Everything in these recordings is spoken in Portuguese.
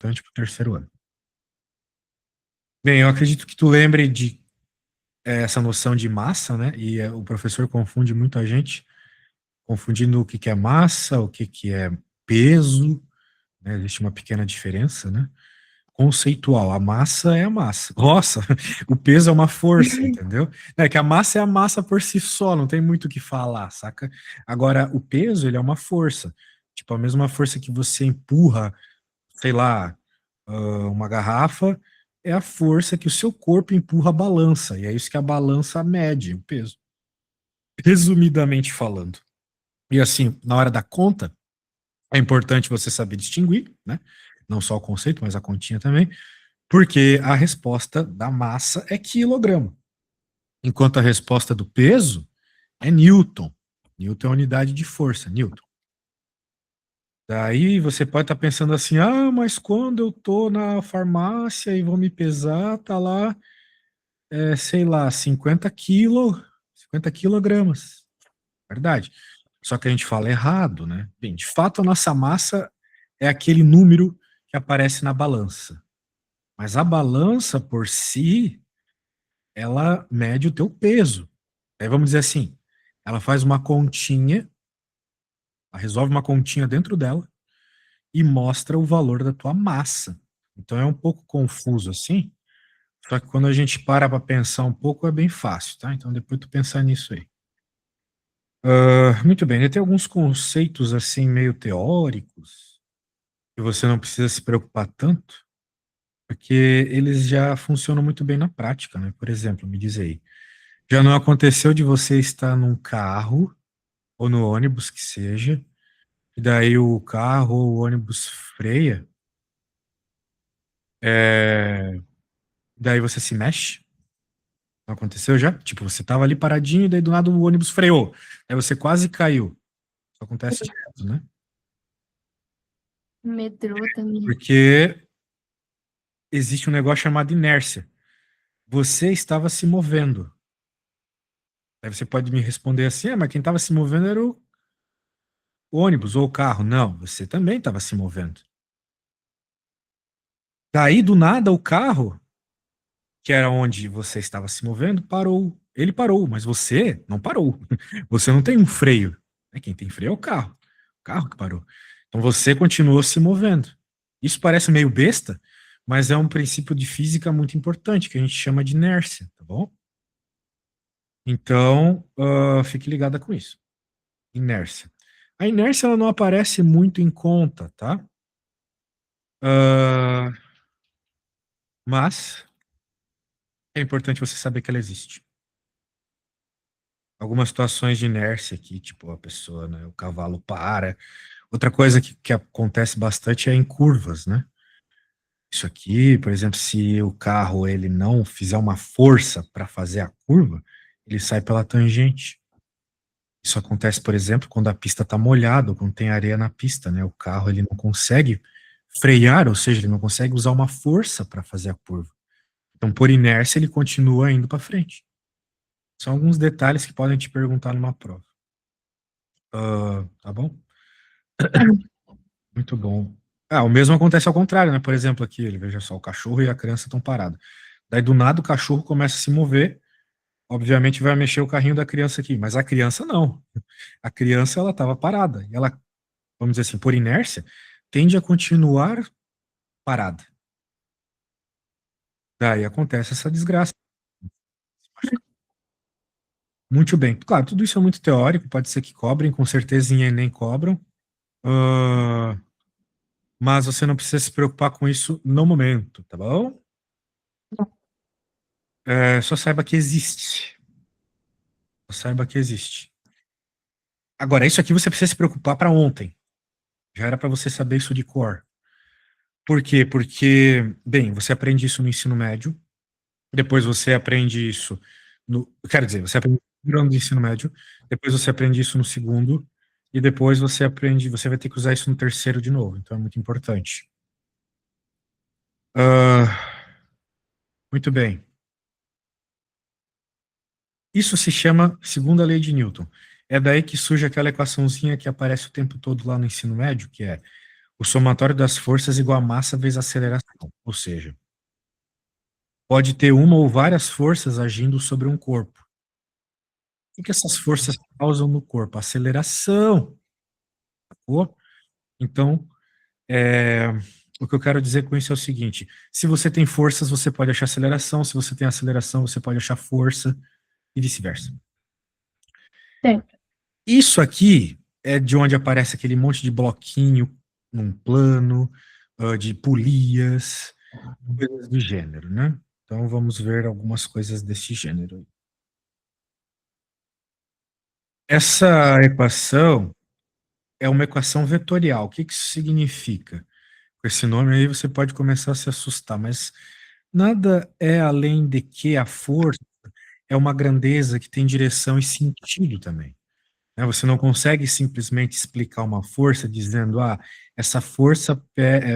importante para o terceiro ano. Bem, eu acredito que tu lembre de essa noção de massa, né? E o professor confunde muita gente, confundindo o que que é massa, o que que é peso, né? Existe uma pequena diferença, né? Conceitual, a massa é a massa. Nossa, o peso é uma força, entendeu? É que a massa é a massa por si só, não tem muito o que falar, saca? Agora, o peso, ele é uma força. Tipo, a mesma força que você empurra, sei lá, uma garrafa, é a força que o seu corpo empurra a balança, e é isso que a balança mede, o peso. Resumidamente falando. E assim, na hora da conta, é importante você saber distinguir, né? Não só o conceito, mas a continha também, porque a resposta da massa é quilograma, enquanto a resposta do peso é Newton. Newton é a unidade de força, Newton. Daí você pode estar pensando assim, mas quando eu tô na farmácia e vão me pesar, tá lá, sei lá, 50 quilogramas. Verdade. Só que a gente fala errado, né? Bem, de fato, a nossa massa é aquele número que aparece na balança. Mas a balança por si, ela mede o teu peso. Aí vamos dizer assim, ela faz uma continha, ela resolve uma continha dentro dela e mostra o valor da tua massa. Então é um pouco confuso assim, só que quando a gente para pensar um pouco é bem fácil, tá? Então depois tu pensar nisso aí. Muito bem, tem alguns conceitos assim meio teóricos que você não precisa se preocupar tanto, porque eles já funcionam muito bem na prática, né? Por exemplo, me diz aí, já não aconteceu de você estar num carro ou no ônibus que seja, e daí o carro ou o ônibus freia, daí você se mexe? Não aconteceu já? Tipo, você tava ali paradinho e daí do nada o ônibus freou, aí você quase caiu. Isso acontece direto, né? Metrô também. Porque existe um negócio chamado inércia. Você estava se movendo. Aí você pode me responder assim, mas quem estava se movendo era o ônibus ou o carro. Não, você também estava se movendo. Daí, do nada, o carro, que era onde você estava se movendo, parou. Ele parou, mas você não parou. Você não tem um freio. Quem tem freio é o carro que parou. Então você continuou se movendo. Isso parece meio besta, mas é um princípio de física muito importante, que a gente chama de inércia, tá bom? Então, fique ligada com isso. Inércia. A inércia ela não aparece muito em conta, tá? Ah, mas é importante você saber que ela existe. Algumas situações de inércia aqui, tipo a pessoa, né, o cavalo para. Outra coisa que acontece bastante é em curvas, né? Isso aqui, por exemplo, se o carro ele não fizer uma força para fazer a curva, ele sai pela tangente. Isso acontece, por exemplo, quando a pista está molhada, ou quando tem areia na pista, né? O carro ele não consegue frear, ou seja, ele não consegue usar uma força para fazer a curva. Então, por inércia, ele continua indo para frente. São alguns detalhes que podem te perguntar numa prova. Tá bom? Muito bom. O mesmo acontece ao contrário, né? Por exemplo, aqui, ele veja só, o cachorro e a criança estão parados. Daí, do nada, o cachorro começa a se mover, obviamente vai mexer o carrinho da criança aqui, mas a criança não. A criança, ela estava parada. E ela, vamos dizer assim, por inércia, tende a continuar parada. Daí acontece essa desgraça. Muito bem. Claro, tudo isso é muito teórico, pode ser que cobrem, com certeza em Enem cobram. Ah, mas você não precisa se preocupar com isso no momento, tá bom? Só saiba que existe. Só saiba que existe. Agora, isso aqui você precisa se preocupar para ontem. Já era para você saber isso de cor. Por quê? Porque, bem, você aprende isso no ensino médio, depois você aprende isso no. Quero dizer, você aprende no primeiro ano do ensino médio, depois você aprende isso no segundo, e depois você aprende, você vai ter que usar isso no terceiro de novo. Então é muito importante. Ah, muito bem. Isso se chama segunda lei de Newton. É daí que surge aquela equaçãozinha que aparece o tempo todo lá no ensino médio, que é O somatório das forças igual a massa vezes a aceleração. Ou seja, pode ter uma ou várias forças agindo sobre um corpo. O que essas forças causam no corpo? Aceleração, sacou? Então, o que eu quero dizer com isso é o seguinte: se você tem forças, você pode achar aceleração, se você tem aceleração, você pode achar força, e vice-versa. Certo. Isso aqui é de onde aparece aquele monte de bloquinho num plano, de polias, coisas do gênero, né? Então vamos ver algumas coisas desse gênero. Essa equação é uma equação vetorial. O que que isso significa? Com esse nome aí você pode começar a se assustar, mas nada é além de que a força é uma grandeza que tem direção e sentido também, né? Você não consegue simplesmente explicar uma força dizendo, essa força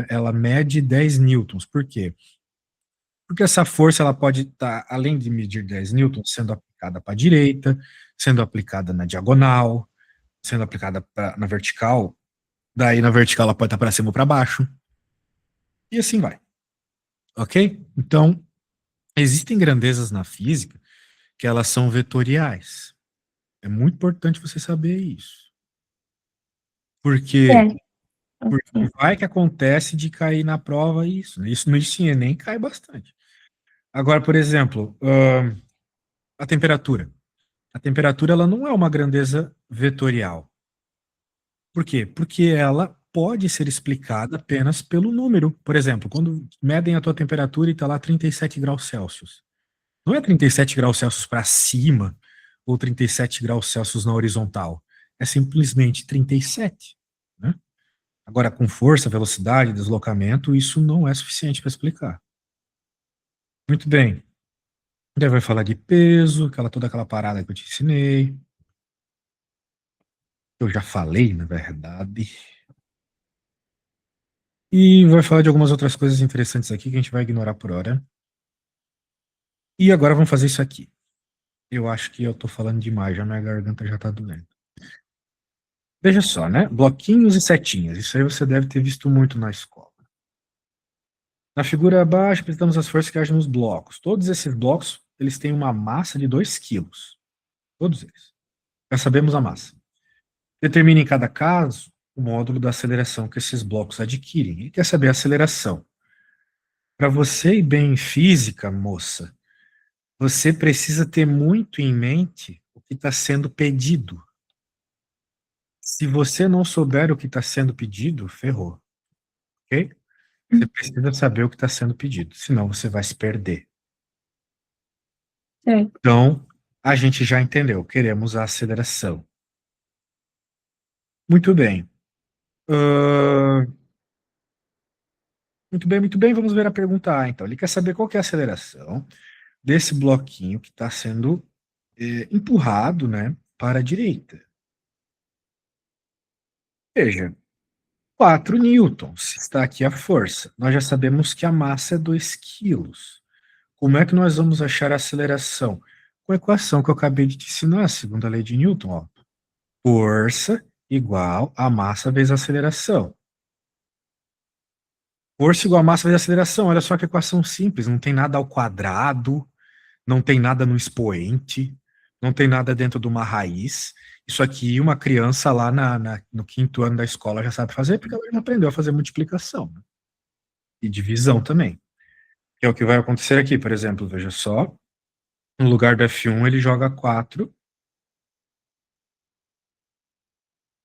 ela mede 10 newtons. Por quê? Porque essa força ela pode estar, além de medir 10 newtons, sendo aplicada para a direita, sendo aplicada na diagonal, sendo aplicada na vertical. Daí na vertical ela pode estar para cima ou para baixo. E assim vai. Ok? Então, existem grandezas na física que elas são vetoriais. É muito importante você saber isso. Por quê? Certo. Porque vai que acontece de cair na prova isso, né? Isso em Enem cai bastante. Agora, por exemplo, a temperatura. A temperatura ela não é uma grandeza vetorial. Por quê? Porque ela pode ser explicada apenas pelo número. Por exemplo, quando medem a tua temperatura e está lá 37 graus Celsius. Não é 37 graus Celsius para cima ou 37 graus Celsius na horizontal. É simplesmente 37, né? Agora, com força, velocidade, deslocamento, isso não é suficiente para explicar. Muito bem. Daí vai falar de peso, toda aquela parada que eu te ensinei. Eu já falei, na verdade. E vai falar de algumas outras coisas interessantes aqui que a gente vai ignorar por hora. E agora vamos fazer isso aqui. Eu acho que eu tô falando demais, já minha garganta já tá doendo. Veja só, né? Bloquinhos e setinhas. Isso aí você deve ter visto muito na escola. Na figura abaixo, apresentamos as forças que agem nos blocos. Todos esses blocos, eles têm uma massa de 2 quilos. Todos eles. Já sabemos a massa. Determine em cada caso o módulo da aceleração que esses blocos adquirem. E quer saber a aceleração? Para você ir bem em física, moça, você precisa ter muito em mente o que está sendo pedido. Se você não souber o que está sendo pedido, ferrou. Ok? Você precisa saber o que está sendo pedido, senão você vai se perder. Certo. Então, a gente já entendeu, queremos a aceleração. Muito bem. Muito bem, muito bem. Vamos ver a pergunta A, então. Ele quer saber qual que é a aceleração desse bloquinho que está sendo empurrado, né, para a direita. Veja, 4 newtons está aqui a força. Nós já sabemos que a massa é 2 quilos. Como é que nós vamos achar a aceleração? Com a equação que eu acabei de te ensinar, segundo a lei de Newton, ó. Força igual a massa vezes a aceleração. Força igual a massa vezes a aceleração. Olha só que equação simples. Não tem nada ao quadrado, não tem nada no expoente, não tem nada dentro de uma raiz. Isso aqui uma criança lá no 5º ano da escola já sabe fazer, porque ela já aprendeu a fazer multiplicação, né? E divisão também. Que é o que vai acontecer aqui, por exemplo, veja só. No lugar do F1 ele joga 4.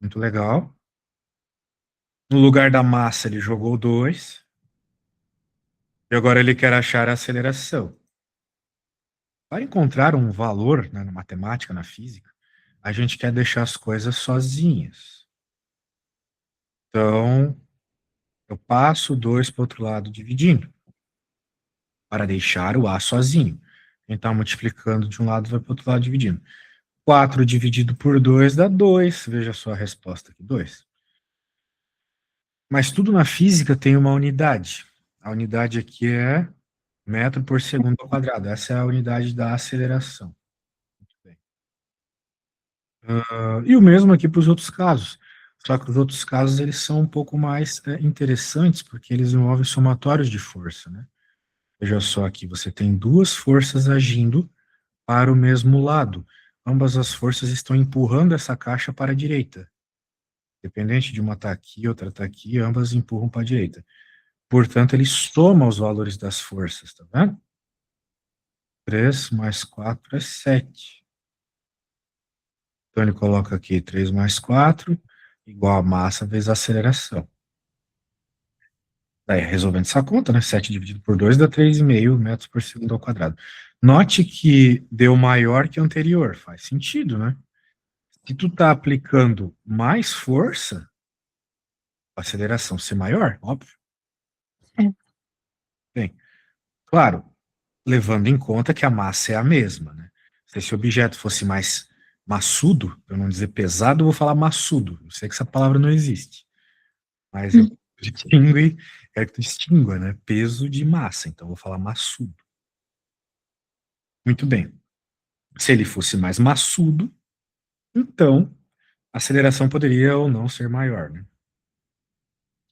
Muito legal. No lugar da massa ele jogou 2. E agora ele quer achar a aceleração. Para encontrar um valor, né, na matemática, na física, a gente quer deixar as coisas sozinhas. Então, eu passo 2 para o outro lado dividindo, para deixar o A sozinho. Quem está multiplicando de um lado vai para o outro lado dividindo. 4 dividido por 2 dá 2. Veja só a resposta aqui, 2. Mas tudo na física tem uma unidade. A unidade aqui é metro por segundo ao quadrado. Essa é a unidade da aceleração. Muito bem. E o mesmo aqui para os outros casos. Só que os outros casos, eles são um pouco mais interessantes, porque eles envolvem somatórios de força, né? Veja só aqui, você tem duas forças agindo para o mesmo lado. Ambas as forças estão empurrando essa caixa para a direita. Dependente de uma estar aqui, outra está aqui, ambas empurram para a direita. Portanto, ele soma os valores das forças, tá vendo? 3 mais 4 é 7. Então, ele coloca aqui 3 mais 4, igual a massa vezes a aceleração. Daí, resolvendo essa conta, né? 7 dividido por 2 dá 3,5 metros por segundo ao quadrado. Note que deu maior que o anterior. Faz sentido, né? Se tu tá aplicando mais força, a aceleração ser maior, óbvio. É. Bem, claro, levando em conta que a massa é a mesma, né? Se esse objeto fosse mais maçudo, para não dizer pesado, eu vou falar maçudo. Eu sei que essa palavra não existe, mas eu quero que tu distingua, né? Peso de massa, então eu vou falar maçudo. Muito bem. Se ele fosse mais maçudo, então a aceleração poderia ou não ser maior, né?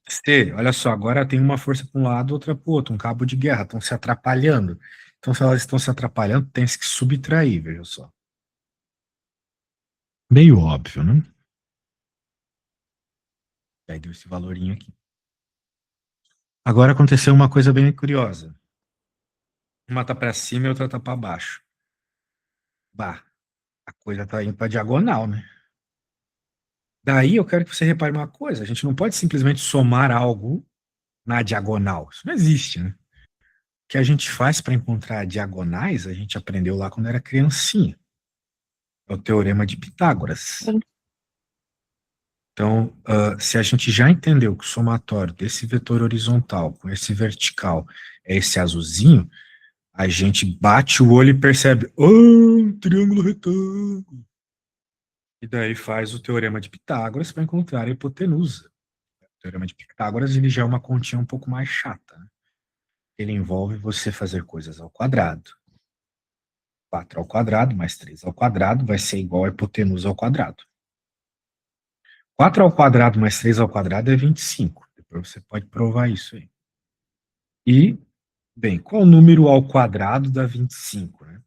Se, olha só, agora tem uma força para um lado, outra para o outro, um cabo de guerra, estão se atrapalhando. Então, se elas estão se atrapalhando, tem que subtrair, veja só. Meio óbvio, né? Aí deu esse valorinho aqui. Agora aconteceu uma coisa bem curiosa. Uma tá para cima e outra tá para baixo. Bah, a coisa tá indo para diagonal, né? Daí eu quero que você repare uma coisa: a gente não pode simplesmente somar algo na diagonal. Isso não existe, né? O que a gente faz para encontrar diagonais, a gente aprendeu lá quando era criancinha. É o teorema de Pitágoras. Sim. Então, se a gente já entendeu que o somatório desse vetor horizontal com esse vertical é esse azulzinho, a gente bate o olho e percebe, oh, triângulo retângulo. E daí faz o teorema de Pitágoras para encontrar a hipotenusa. O teorema de Pitágoras ele já é uma continha um pouco mais chata, né? Ele envolve você fazer coisas ao quadrado. 4 ao quadrado mais 3 ao quadrado vai ser igual a hipotenusa ao quadrado. 4 ao quadrado mais 3 ao quadrado é 25. Depois você pode provar isso aí. E, bem, qual número ao quadrado dá 25, né?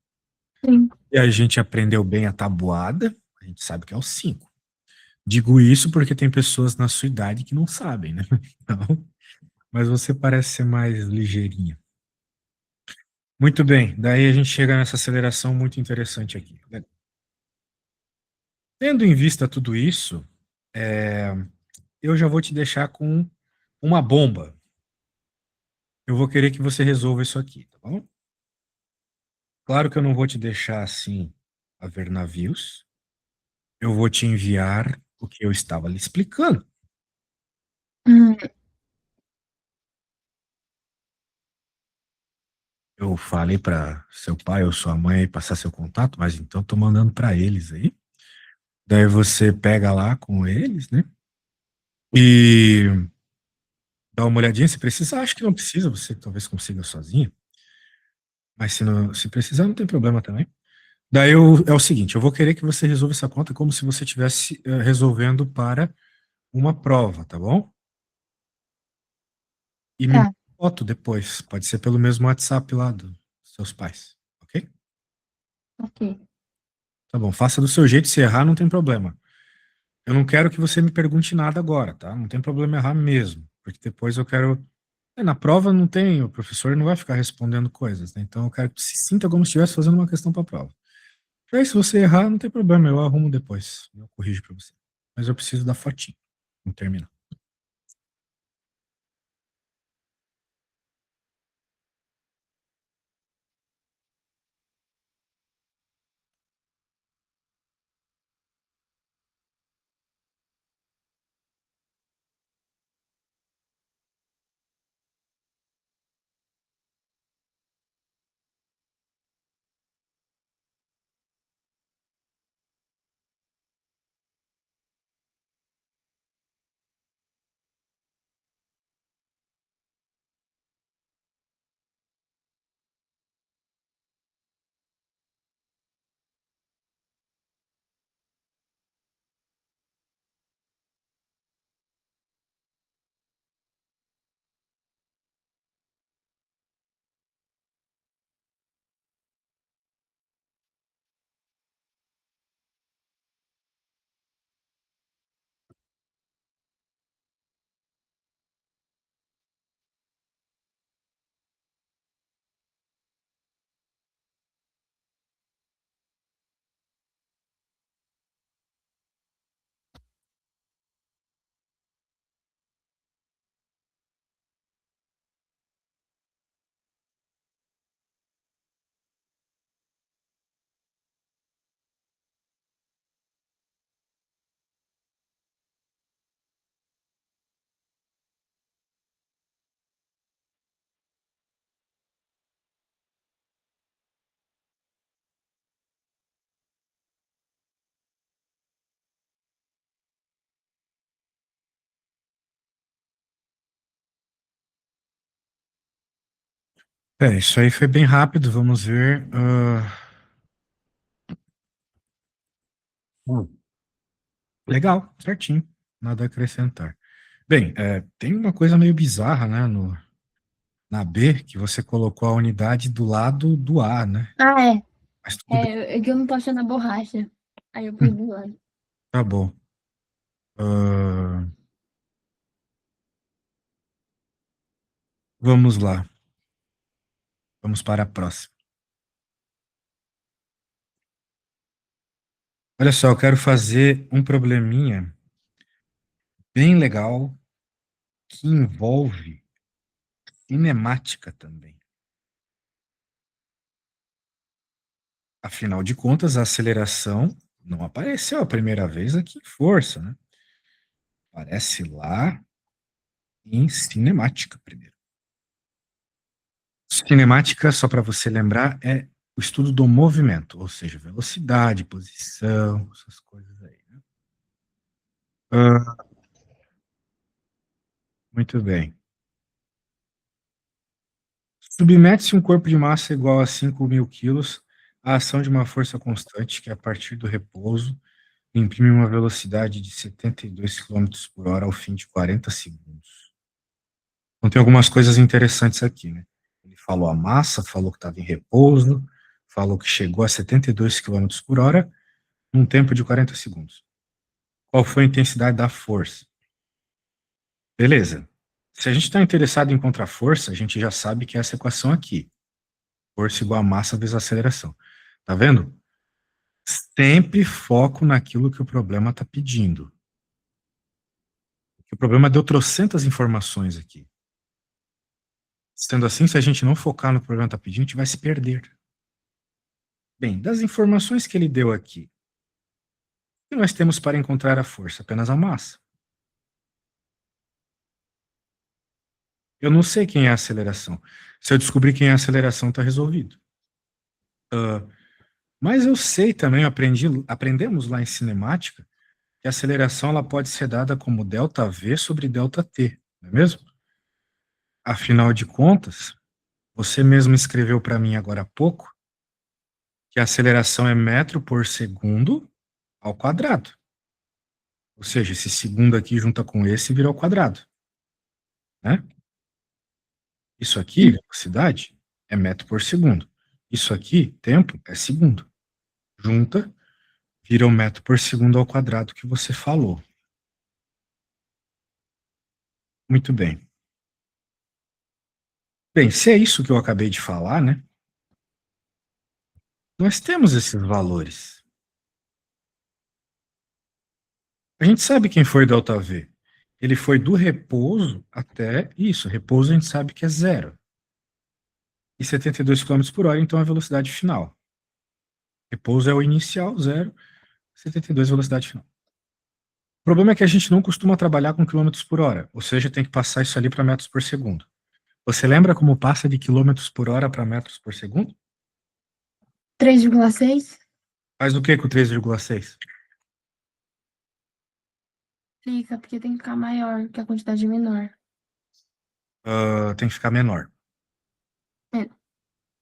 Sim. E a gente aprendeu bem a tabuada, a gente sabe que é o 5. Digo isso porque tem pessoas na sua idade que não sabem, né? Então, mas você parece ser mais ligeirinha. Muito bem, daí a gente chega nessa aceleração muito interessante aqui. Tendo em vista tudo isso, eu já vou te deixar com uma bomba. Eu vou querer que você resolva isso aqui, tá bom? Claro que eu não vou te deixar assim a ver navios. Eu vou te enviar o que eu estava lhe explicando. Hum, Eu falei para seu pai ou sua mãe passar seu contato, mas então estou mandando para eles aí. Daí você pega lá com eles, né? E dá uma olhadinha. Se precisar, acho que não precisa, você talvez consiga sozinho. Mas se precisar, não tem problema também. Daí é o seguinte: eu vou querer que você resolva essa conta como se você estivesse resolvendo para uma prova, tá bom? E me manda tá, foto depois. Pode ser pelo mesmo WhatsApp lá dos seus pais, ok? ok. Tá bom, faça do seu jeito. Se errar, não tem problema. Eu não quero que você me pergunte nada agora, tá? Não tem problema errar mesmo, porque depois eu quero. Na prova não tem, o professor não vai ficar respondendo coisas, né? Então eu quero que se sinta como se estivesse fazendo uma questão para a prova. E aí, se você errar, não tem problema, eu arrumo depois. Eu corrijo para você. Mas eu preciso da fotinho. Não termina. Isso aí foi bem rápido, vamos ver. Legal, certinho, nada a acrescentar. Bem, tem uma coisa meio bizarra, né, na B, que você colocou a unidade do lado do A, né? Ah, é. Mas tudo bem, É que eu não tô achando a borracha. Aí eu pus do lado. tá bom. Ah, vamos lá, vamos para a próxima. Olha só, eu quero fazer um probleminha bem legal que envolve cinemática também. Afinal de contas, a aceleração não apareceu a primeira vez aqui em força, né? Aparece lá em cinemática primeiro. Cinemática, só para você lembrar, é o estudo do movimento, ou seja, velocidade, posição, essas coisas aí, né? Muito bem. Submete-se um corpo de massa igual a 5.000 quilos à ação de uma força constante que, a partir do repouso, imprime uma velocidade de 72 quilômetros por hora ao fim de 40 segundos. Então, tem algumas coisas interessantes aqui, né? Ele falou a massa, falou que estava em repouso, falou que chegou a 72 quilômetros por hora num tempo de 40 segundos. Qual foi a intensidade da força? Beleza. Se a gente está interessado em encontrar força, a gente já sabe que é essa equação aqui. Força igual a massa vezes a aceleração. Tá vendo? Sempre foco naquilo que o problema está pedindo. O problema deu trocentas informações aqui. Sendo assim, se a gente não focar no que o problema está pedindo, a gente vai se perder. Bem, das informações que ele deu aqui, o que nós temos para encontrar a força? Apenas a massa. Eu não sei quem é a aceleração. Se eu descobrir quem é a aceleração, está resolvido. Mas eu sei também, aprendemos lá em cinemática, que a aceleração ela pode ser dada como ΔV sobre ΔT, não é mesmo? Afinal de contas, você mesmo escreveu para mim agora há pouco que a aceleração é metro por segundo ao quadrado. Ou seja, esse segundo aqui junta com esse vira ao quadrado, né? Isso aqui, velocidade, é metro por segundo. Isso aqui, tempo, é segundo. Junta, vira o metro por segundo ao quadrado que você falou. Muito bem. Bem, se é isso que eu acabei de falar, né? Nós temos esses valores. A gente sabe quem foi ΔV. Ele foi do repouso até isso. Repouso a gente sabe que é zero. E 72 km por hora, então, é a velocidade final. Repouso é o inicial, zero. 72 é a velocidade final. O problema é que a gente não costuma trabalhar com quilômetros por hora. Ou seja, tem que passar isso ali para metros por segundo. Você lembra como passa de quilômetros por hora para metros por segundo? 3,6? Faz o que com 3,6? Fica, porque tem que ficar maior, que a quantidade é menor. Tem que ficar menor. É.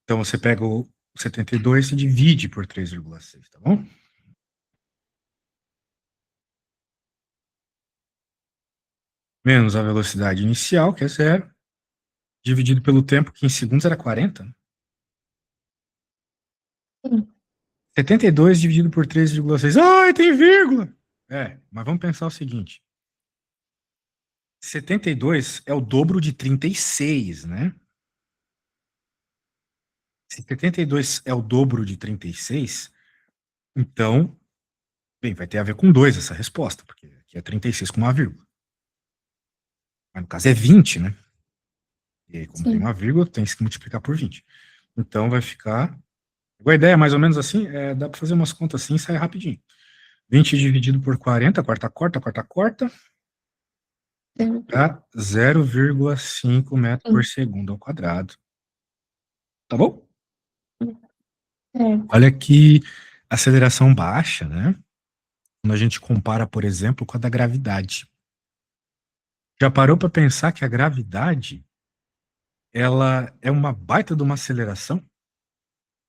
Então você pega o 72 e divide por 3,6, tá bom? Menos a velocidade inicial, que é zero, dividido pelo tempo, que em segundos era 40. Né? Sim. 72 dividido por 3,6. Ai, tem vírgula! Mas vamos pensar o seguinte. 72 é o dobro de 36, né? Se 72 é o dobro de 36, então, bem, vai ter a ver com 2 essa resposta, porque aqui é 36 com uma vírgula. Mas no caso é 20, né? E aí, como tem Sim. uma vírgula, tem que multiplicar por 20. Então vai ficar. A ideia é mais ou menos assim, dá para fazer umas contas assim e sai rapidinho. 20 dividido por 40, corta, dá 0,5 metros por Sim. segundo ao quadrado. Tá bom? É. Olha que aceleração baixa, né? Quando a gente compara, por exemplo, com a da gravidade. Já parou para pensar que a gravidade ela é uma baita de uma aceleração,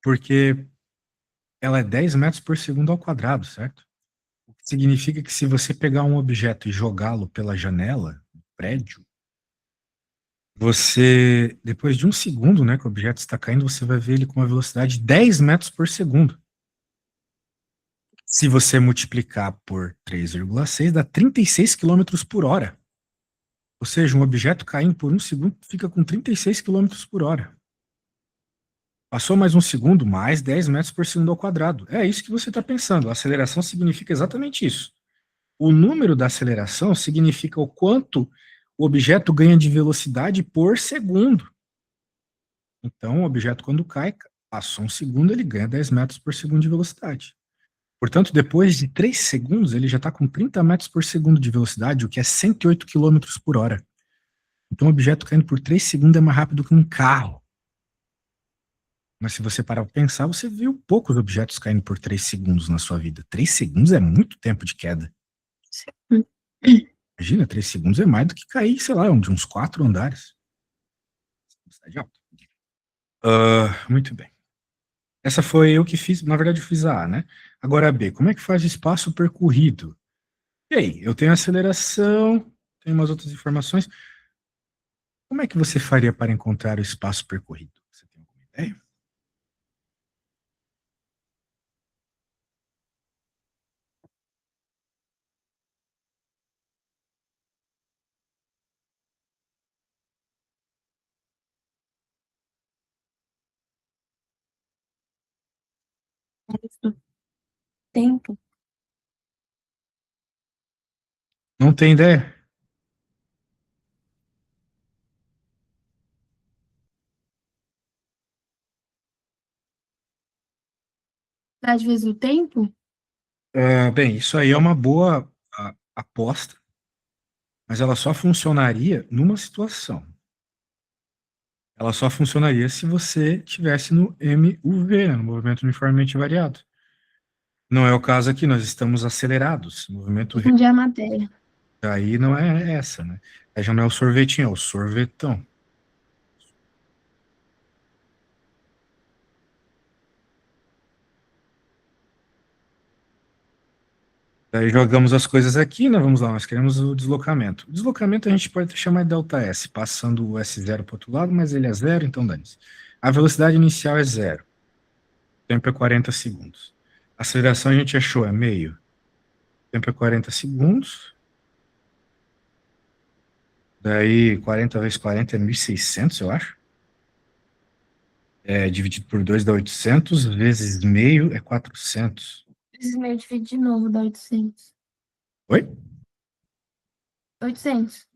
porque ela é 10 metros por segundo ao quadrado, certo? O que significa que se você pegar um objeto e jogá-lo pela janela do prédio, você, depois de um segundo, né, que o objeto está caindo, você vai ver ele com uma velocidade de 10 metros por segundo. Se você multiplicar por 3,6, dá 36 quilômetros por hora. Ou seja, um objeto caindo por um segundo fica com 36 quilômetros por hora. Passou mais um segundo, mais 10 metros por segundo ao quadrado. É isso que você está pensando. A aceleração significa exatamente isso. O número da aceleração significa o quanto o objeto ganha de velocidade por segundo. Então, o objeto, quando cai, passou um segundo, ele ganha 10 metros por segundo de velocidade. Portanto, depois de 3 segundos, ele já está com 30 metros por segundo de velocidade, o que é 108 quilômetros por hora. Então, o objeto caindo por 3 segundos é mais rápido que um carro. Mas se você parar para pensar, você viu poucos objetos caindo por 3 segundos na sua vida. 3 segundos é muito tempo de queda. Hum. Imagina, 3 segundos é mais do que cair, sei lá, de uns 4 andares. Velocidade alta. Muito bem. Essa foi eu que fiz, na verdade eu fiz a A, né? Agora a B, como é que faz o espaço percorrido? E aí, eu tenho aceleração, tenho umas outras informações. Como é que você faria para encontrar o espaço percorrido? Você tem alguma ideia? Isso. Tempo. Não tem ideia? Às vezes o tempo? Bem, isso aí é uma boa aposta, mas ela só funcionaria numa situação. Ela só funcionaria se você tivesse no MUV, né, no movimento uniformemente variado. Não é o caso aqui, nós estamos acelerados. Movimento Entendi a matéria. aí não é essa, né? Aí já não é o sorvetinho, é o sorvetão. Daí jogamos as coisas aqui, né? Vamos lá, nós queremos o deslocamento. O deslocamento a gente pode chamar de delta S, passando o S0 para o outro lado, mas ele é zero, então dane-se. A velocidade inicial é zero. O tempo é 40 segundos. A aceleração a gente achou, é meio. O tempo é 40 segundos. Daí 40 vezes 40 é 1.600, eu acho. Dividido por 2 dá 800, vezes meio é 400. Preciso meio dividir de novo, dá 800. Oi? 800.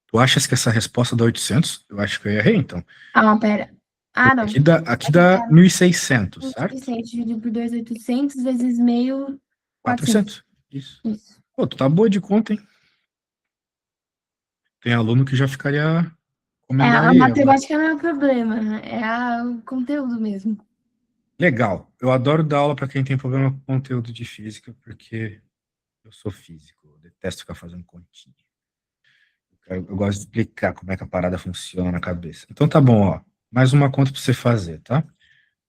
Tu achas que essa resposta dá 800? Eu acho que eu errei, então. Ah, pera. Ah, Porque não. aqui Aqui dá tá 1.600, certo? 1.600 dividido por 2, 800, vezes meio, 400. 400. Isso. Isso. Pô, tu tá boa de conta, hein? Tem aluno que já ficaria É, comendo a areia agora. matemática não é o problema, o conteúdo mesmo. Legal. Eu adoro dar aula para quem tem problema com conteúdo de física, porque eu sou físico. Eu detesto ficar fazendo continha. Eu gosto de explicar como é que a parada funciona na cabeça. Então tá bom, ó. Mais uma conta para você fazer, tá?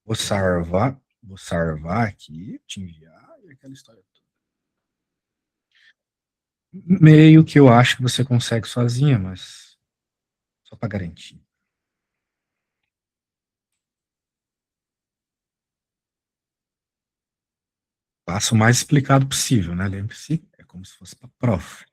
Vou salvar aqui, te enviar e aquela história toda. Meio que eu acho que você consegue sozinha, mas só para garantir. Faça o mais explicado possível, né? Lembre-se, é como se fosse para prova.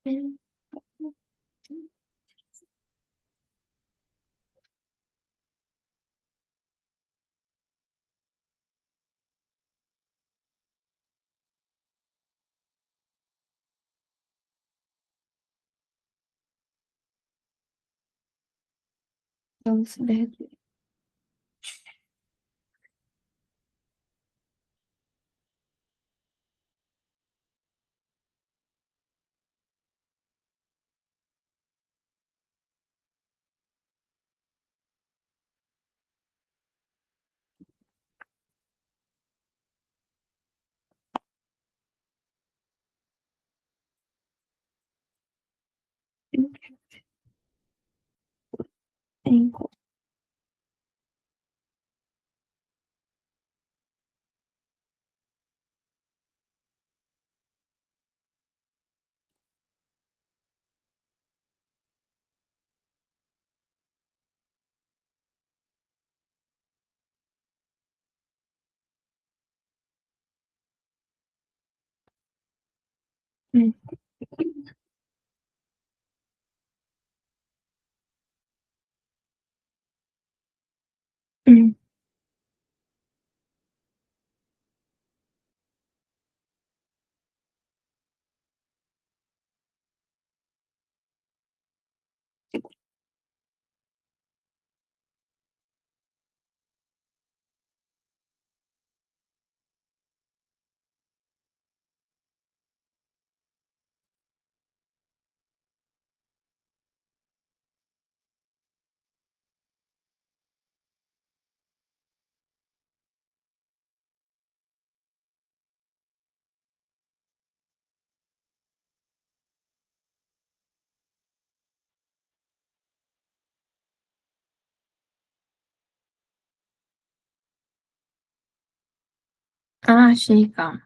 Então, se derreter. Cinco. Hum, hum, Ah, achei, calma.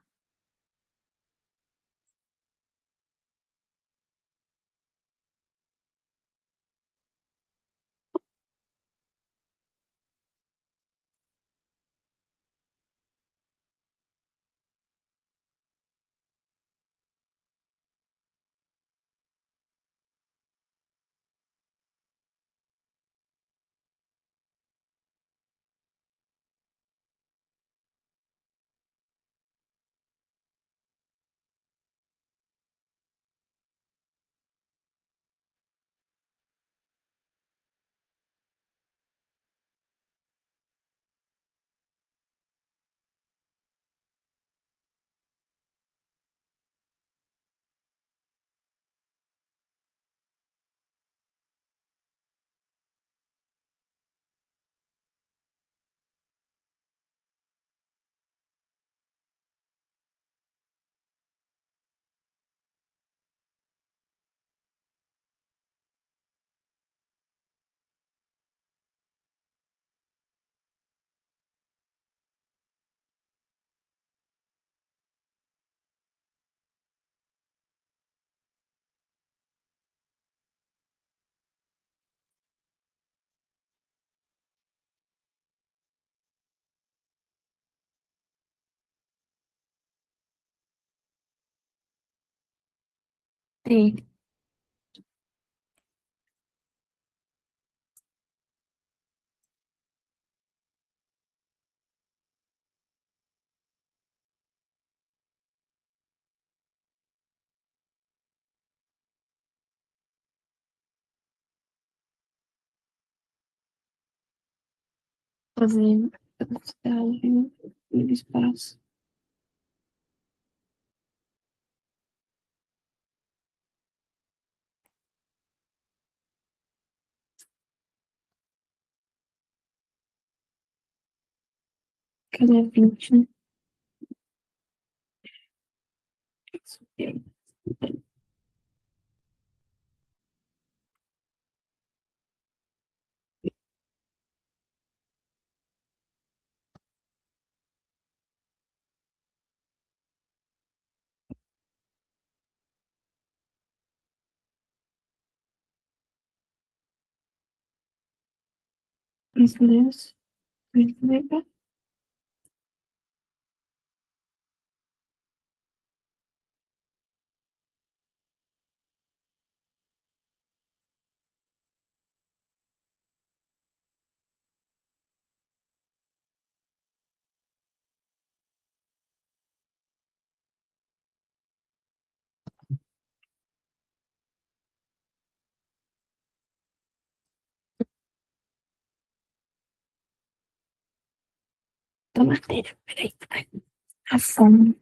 Sim. Fazer velocidade no espaço. Cada 20, né? Subiu. Isso mesmo. Isso mesmo. da matéria. Peraí. A fome.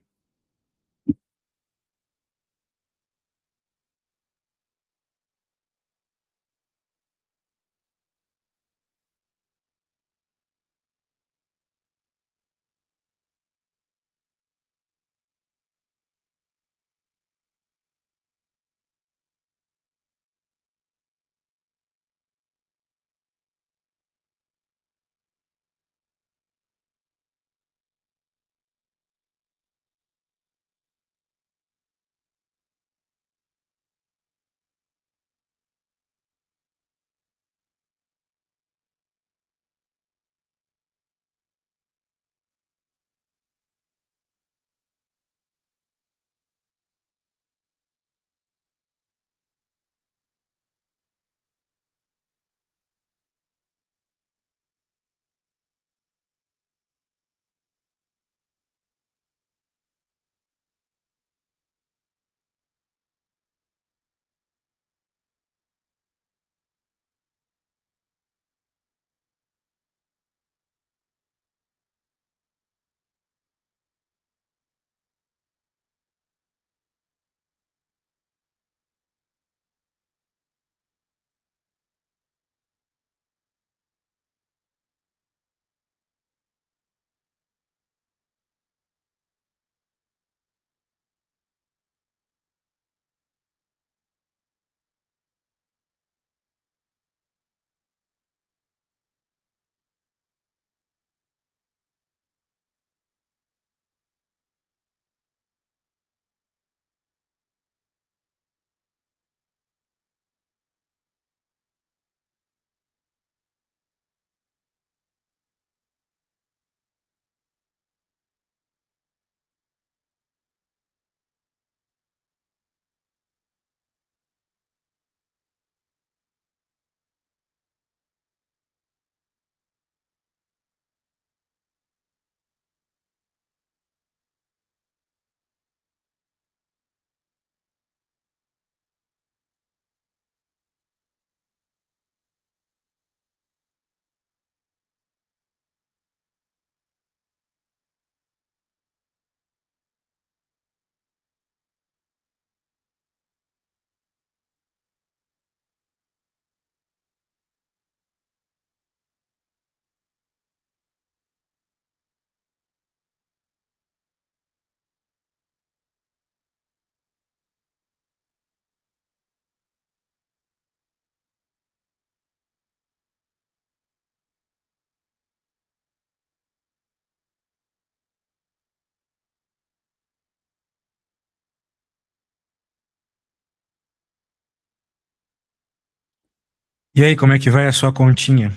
E aí, como é que vai a sua continha?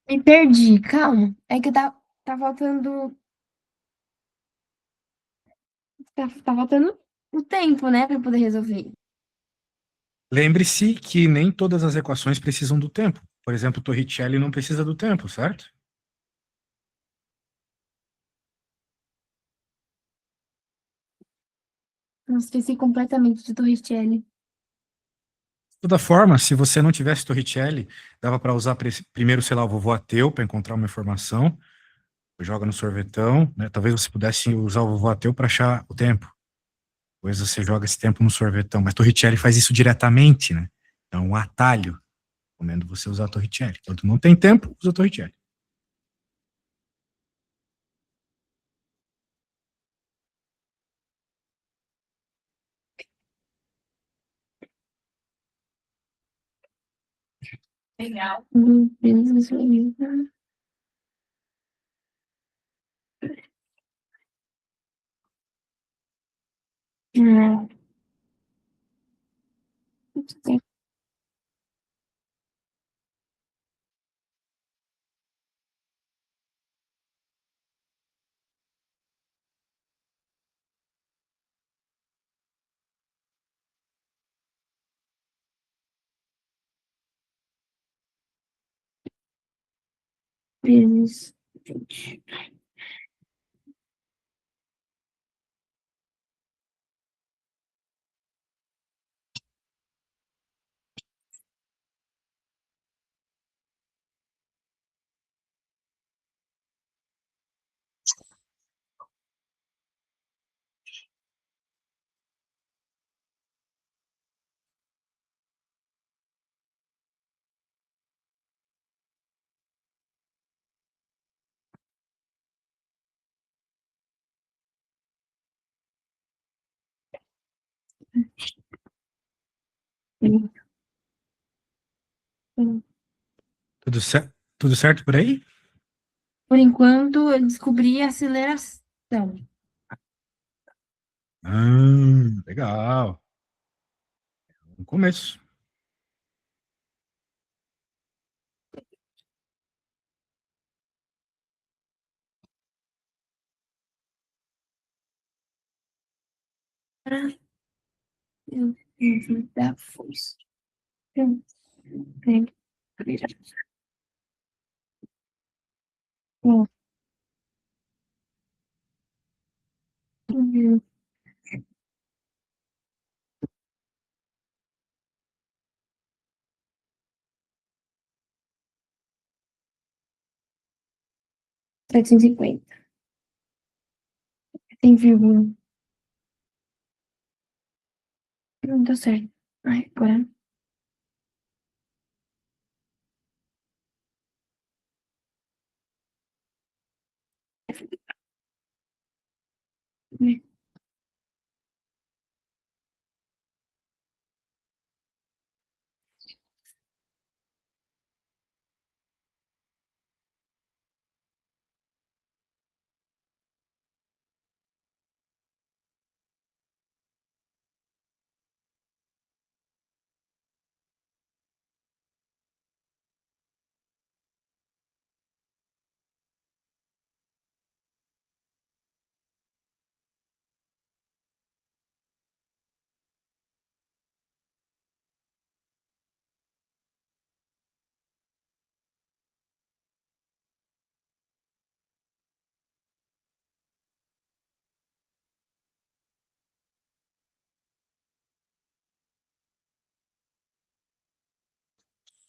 Me perdi, calma. É que tá faltando. Tá faltando o tempo, né, pra eu poder resolver. Lembre-se que nem todas as equações precisam do tempo. Por exemplo, Torricelli não precisa do tempo, certo? Eu esqueci completamente de Torricelli. De toda forma, se você não tivesse Torricelli, dava para usar primeiro, sei lá, o vovô ateu para encontrar uma informação, joga no sorvetão, né? Talvez você pudesse usar o vovô ateu para achar o tempo. Depois você joga esse tempo no sorvetão. Mas Torricelli faz isso diretamente, né? Então, um atalho. Recomendo você usar Torricelli. Quando não tem tempo, usa Torricelli. Legal. Meu Deus, é, vezes. Tudo certo por aí? Por enquanto, eu descobri a aceleração. Legal. No começo. Da força. Eu tenho que virar. Ó, 750. Tem vírgula. Não deu certo. Ai, agora. Né?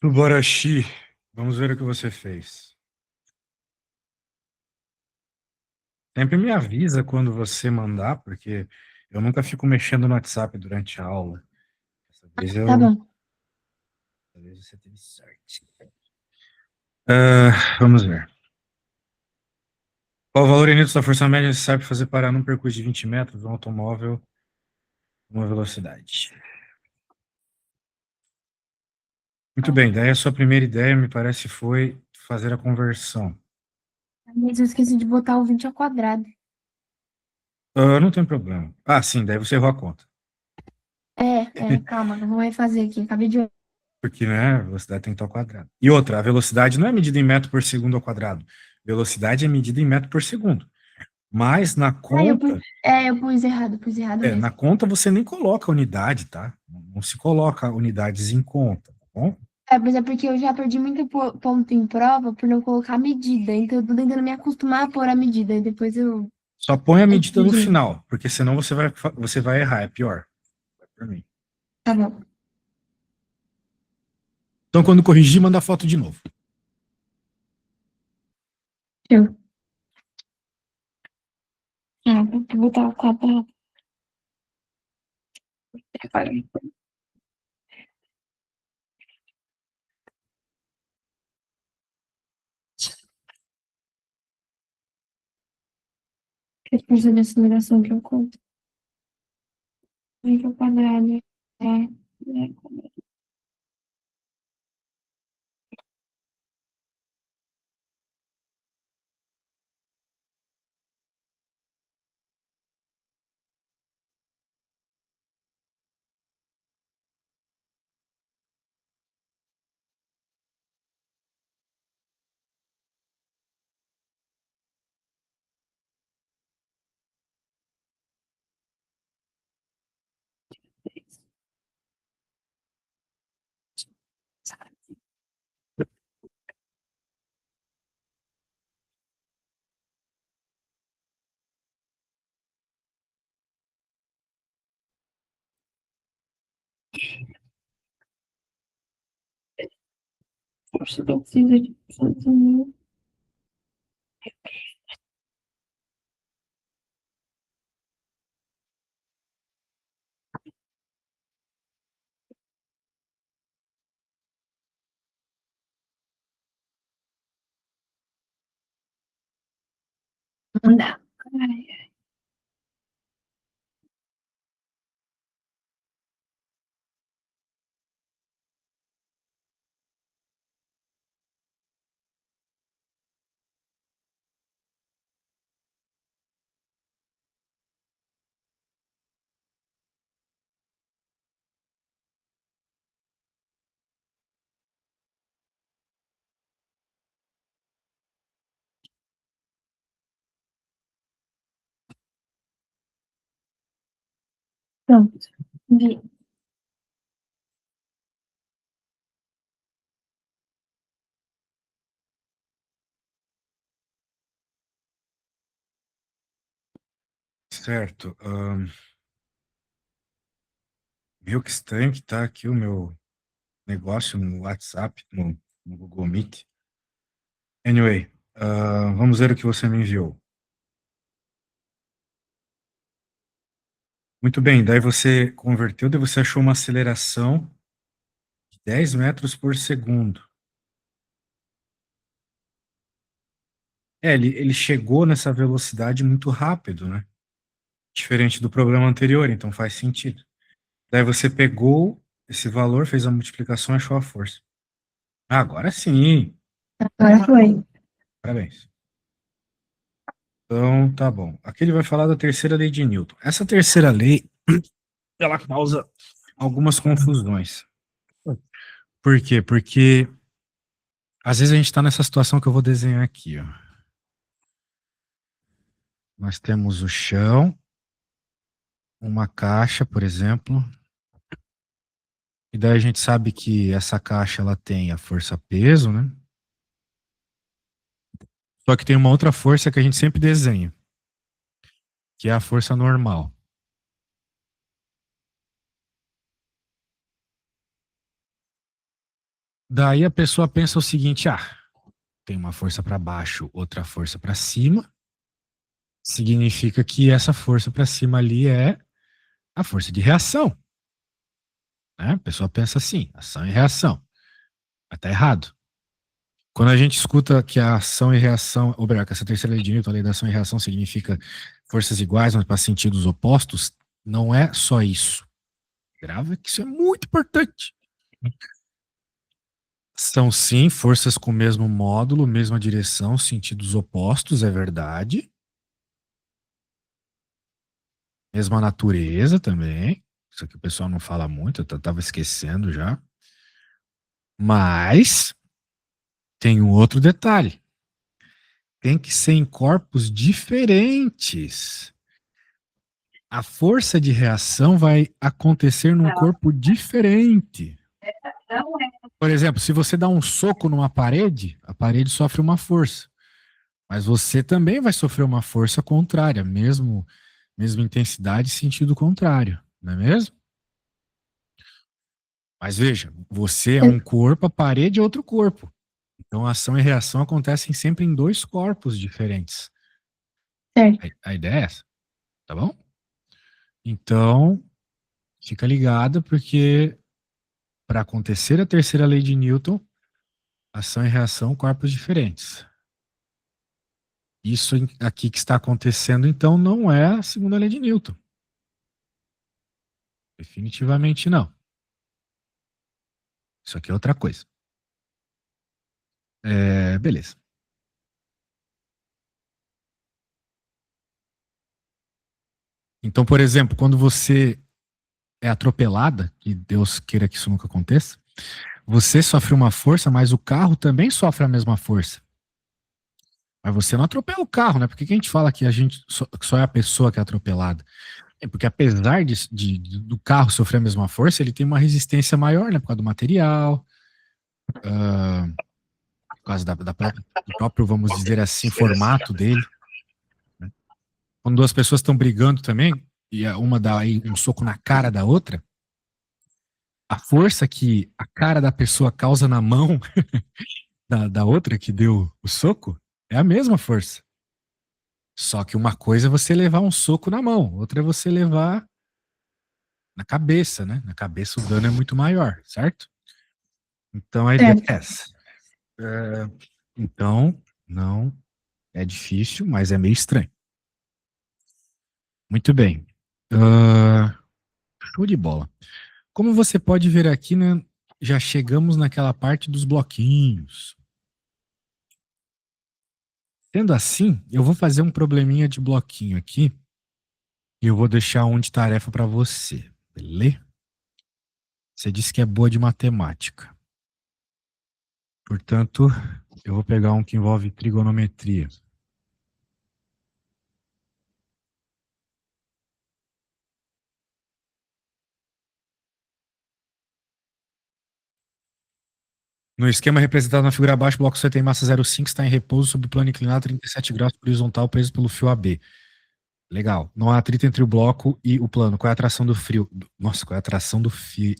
Subarashi, vamos ver o que você fez. Sempre me avisa quando você mandar, porque eu nunca fico mexendo no WhatsApp durante a aula. Dessa vez Tá eu. bom. Dessa vez você teve sorte. Vamos ver. Qual o valor início da força média necessário para fazer parar num percurso de 20 metros um automóvel uma velocidade? Muito bem, daí a sua primeira ideia, me parece, foi fazer a conversão. Mas eu esqueci de botar o 20 ao quadrado. Não tem problema. Sim, daí você errou a conta. Calma, eu vou refazer aqui. Acabei de. Porque, né, a velocidade tem que estar ao quadrado. E outra, a velocidade não é medida em metro por segundo ao quadrado. Velocidade é medida em metro por segundo. Mas Eu pus errado na mesmo. conta você nem coloca unidade, tá? Não se coloca unidades em conta, tá bom? Mas é porque eu já perdi muito ponto em prova por não colocar medida. Então eu tô tentando me acostumar a pôr a medida. E depois Só põe a eu medida tiro no de novo. final, porque senão você vai errar, é pior. Pra mim. Tá bom. Então, quando corrigir, manda a foto de novo. Eu. Vou botar o quadrado. Agora. Que força de aceleração que eu conto. Vem ao quadrado. É. Força precisa de sozinho. Não dá. Ai, Pronto. Vi. Certo. Viu que estranho que tá aqui o meu negócio no WhatsApp, no Google Meet. Anyway, vamos ver o que você me enviou. Muito bem, daí você converteu, daí você achou uma aceleração de 10 metros por segundo. Ele chegou nessa velocidade muito rápido, né? Diferente do problema anterior, então faz sentido. Daí você pegou esse valor, fez a multiplicação e achou a força. Agora sim, Agora foi. parabéns. Então, tá bom. Aqui ele vai falar da terceira lei de Newton. Essa terceira lei, ela causa algumas confusões. Por quê? Porque às vezes a gente está nessa situação que eu vou desenhar aqui, ó. Nós temos o chão, uma caixa, por exemplo, e daí a gente sabe que essa caixa ela tem a força peso, né? Só que tem uma outra força que a gente sempre desenha, que é a força normal. Daí a pessoa pensa o seguinte: tem uma força para baixo, outra força para cima, significa que essa força para cima ali é a força de reação, né? A pessoa pensa assim, ação e reação. Mas tá errado. Quando a gente escuta que a ação e reação, ou melhor, que essa terceira lei de Newton, a lei da ação e reação, significa forças iguais, mas para sentidos opostos, não é só isso. Grava que isso é muito importante. São sim forças com o mesmo módulo, mesma direção, sentidos opostos, é verdade. Mesma natureza também. Isso aqui o pessoal não fala muito, eu tava esquecendo já. Mas tem um outro detalhe. Tem que ser em corpos diferentes. A força de reação vai acontecer num corpo diferente. Por exemplo, se você dá um soco numa parede, a parede sofre uma força. Mas você também vai sofrer uma força contrária, mesma intensidade, sentido contrário, não é mesmo? Mas veja, você é um corpo, a parede é outro corpo. Então, ação e reação acontecem sempre em dois corpos diferentes. Certo. A ideia é essa, tá bom? Então, fica ligado, porque para acontecer a terceira lei de Newton, ação e reação, corpos diferentes. Isso aqui que está acontecendo, então, não é a segunda lei de Newton. Definitivamente não. Isso aqui é outra coisa. Beleza. Então, por exemplo, quando você é atropelada, que Deus queira que isso nunca aconteça, você sofre uma força, mas o carro também sofre a mesma força. Mas você não atropela o carro, né? Por que a gente fala que a gente só é a pessoa que é atropelada? É porque apesar do carro sofrer a mesma força, ele tem uma resistência maior, né? Por causa do material, por causa do próprio, vamos dizer assim, formato dele. Né? Quando duas pessoas estão brigando também, e uma dá aí um soco na cara da outra, a força que a cara da pessoa causa na mão da outra que deu o soco é a mesma força. Só que uma coisa é você levar um soco na mão, outra é você levar na cabeça, né? Na cabeça o dano é muito maior, certo? Então a ideia é Certo. essa. É, então, não é difícil, mas é meio estranho. Muito bem. Show de bola. Como você pode ver aqui, né, já chegamos naquela parte dos bloquinhos. Sendo assim, eu vou fazer um probleminha de bloquinho aqui e eu vou deixar um de tarefa para você, beleza? Você disse que é boa de matemática. Portanto, eu vou pegar um que envolve trigonometria. No esquema representado na figura abaixo, o bloco C tem massa 0,5, está em repouso sob o plano inclinado 37 graus horizontal, preso pelo fio AB. Legal. Não há atrito entre o bloco e o plano. Qual é a atração do fio? Nossa, qual é a atração do fio?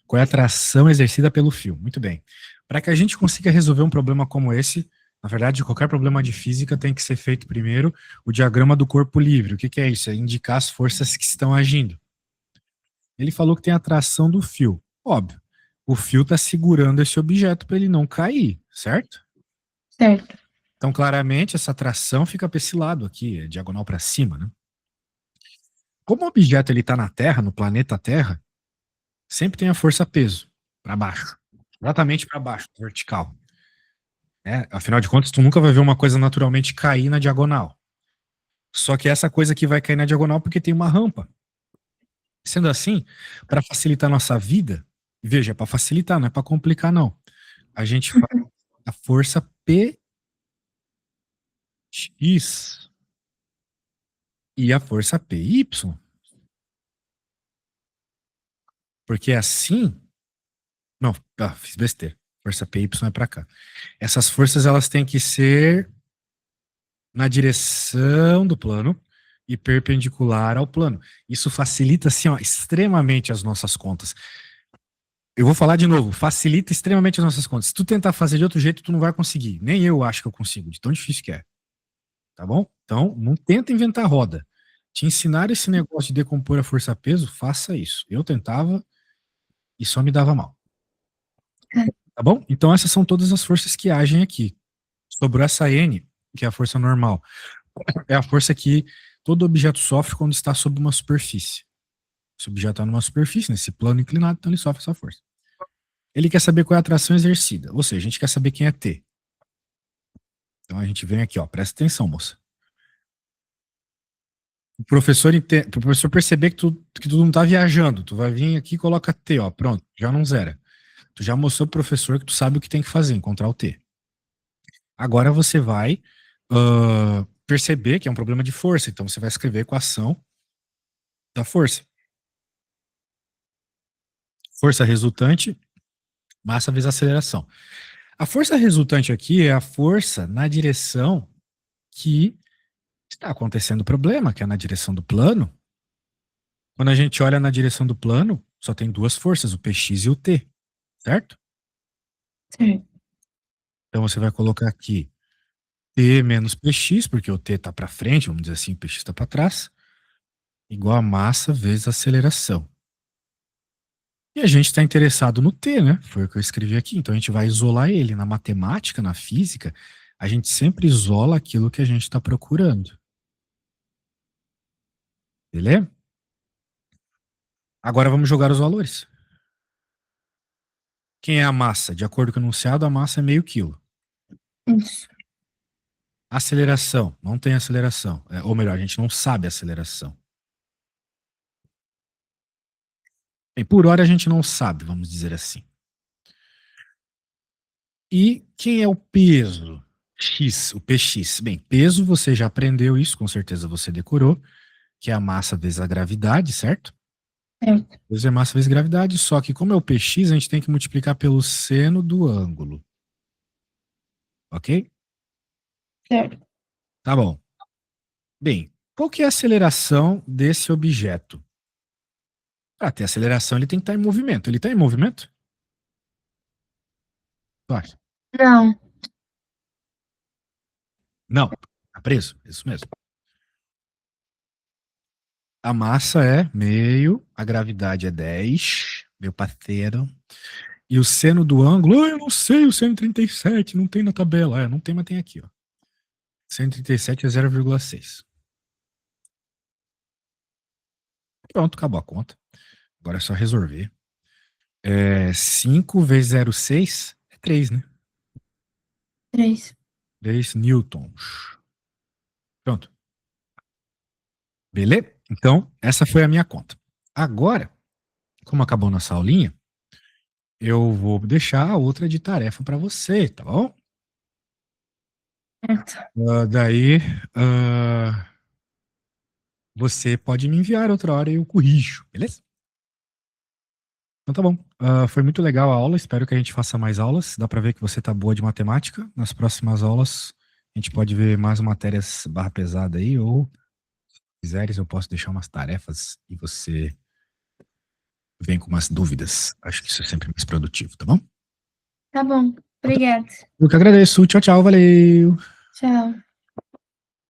Qual é a atração exercida pelo fio? Muito bem. Para que a gente consiga resolver um problema como esse, na verdade, qualquer problema de física tem que ser feito primeiro o diagrama do corpo livre. O que é isso? É indicar as forças que estão agindo. Ele falou que tem a atração do fio. Óbvio. O fio está segurando esse objeto para ele não cair, certo? Certo. Então, claramente, essa tração fica para esse lado aqui, é diagonal para cima, né? Como o objeto está na Terra, no planeta Terra, sempre tem a força-peso para baixo, exatamente para baixo, vertical. Afinal de contas, tu nunca vai ver uma coisa naturalmente cair na diagonal. Só que essa coisa aqui vai cair na diagonal porque tem uma rampa. Sendo assim, para facilitar a nossa vida, veja, para facilitar, não é para complicar, não. A gente faz a força PX e a força PY. Porque assim. Não, fiz besteira. Força PY é para cá. Essas forças elas têm que ser na direção do plano e perpendicular ao plano. Isso facilita assim, ó, extremamente as nossas contas. Eu vou falar de novo, facilita extremamente as nossas contas. Se tu tentar fazer de outro jeito, tu não vai conseguir. Nem eu acho que eu consigo, de tão difícil que é. Tá bom? Então, não tenta inventar roda. Te ensinar esse negócio de decompor a força-peso, faça isso. Eu tentava e só me dava mal. Tá bom? Então, essas são todas as forças que agem aqui. Sobrou essa N, que é a força normal. É a força que todo objeto sofre quando está sob uma superfície. Esse objeto está numa superfície, nesse plano inclinado, então ele sofre essa força. Ele quer saber qual é a atração exercida, ou seja, a gente quer saber quem é T. Então a gente vem aqui, ó, presta atenção, moça. Pro professor perceber que tu não tá viajando, tu vai vir aqui e coloca T, ó, pronto, já não zera. Tu já mostrou pro professor que tu sabe o que tem que fazer, encontrar o T. Agora você vai perceber que é um problema de força, então você vai escrever a equação da força. Força resultante, massa vezes aceleração. A força resultante aqui é a força na direção que está acontecendo o problema, que é na direção do plano. Quando a gente olha na direção do plano, só tem duas forças, o PX e o T, certo? Certo. Então você vai colocar aqui T menos PX, porque o T está para frente, vamos dizer assim, o PX está para trás, igual a massa vezes aceleração. E a gente está interessado no T, né? Foi o que eu escrevi aqui. Então a gente vai isolar ele. Na matemática, na física, a gente sempre isola aquilo que a gente está procurando. Beleza? Agora vamos jogar os valores. Quem é a massa? De acordo com o enunciado, a massa é meio quilo. Isso. Aceleração. Não tem aceleração. Ou melhor, a gente não sabe a aceleração. Bem, por hora a gente não sabe, vamos dizer assim. E quem é o peso? X, o PX. Bem, peso você já aprendeu isso, com certeza você decorou, que é a massa vezes a gravidade, certo? Certo. Peso é massa vezes gravidade, só que como é o PX, a gente tem que multiplicar pelo seno do ângulo. Ok? Certo. Tá bom. Bem, qual que é a aceleração desse objeto? Para ter aceleração, ele tem que estar em movimento. Ele está em movimento? Vai. Não. Não, está preso. Isso mesmo. A massa é meio, a gravidade é 10, meu parceiro. E o seno do ângulo, eu não sei, o seno 37, não tem na tabela. Não tem, mas tem aqui, ó. 137 é 0,6. Pronto, acabou a conta. Agora é só resolver. 5 vezes 0,6 é 3, né? 3. 3 newtons. Pronto. Beleza? Então, essa foi a minha conta. Agora, como acabou nossa aulinha, eu vou deixar a outra de tarefa para você, tá bom? Certo. Daí, você pode me enviar outra hora e eu corrijo, beleza? Então tá bom. Foi muito legal a aula. Espero que a gente faça mais aulas. Dá pra ver que você tá boa de matemática. Nas próximas aulas, a gente pode ver mais matérias barra pesada aí, ou se quiseres, eu posso deixar umas tarefas e você vem com umas dúvidas. Acho que isso é sempre mais produtivo, tá bom? Tá bom. Então tá. Obrigada. Eu que agradeço. Tchau, tchau. Valeu. Tchau.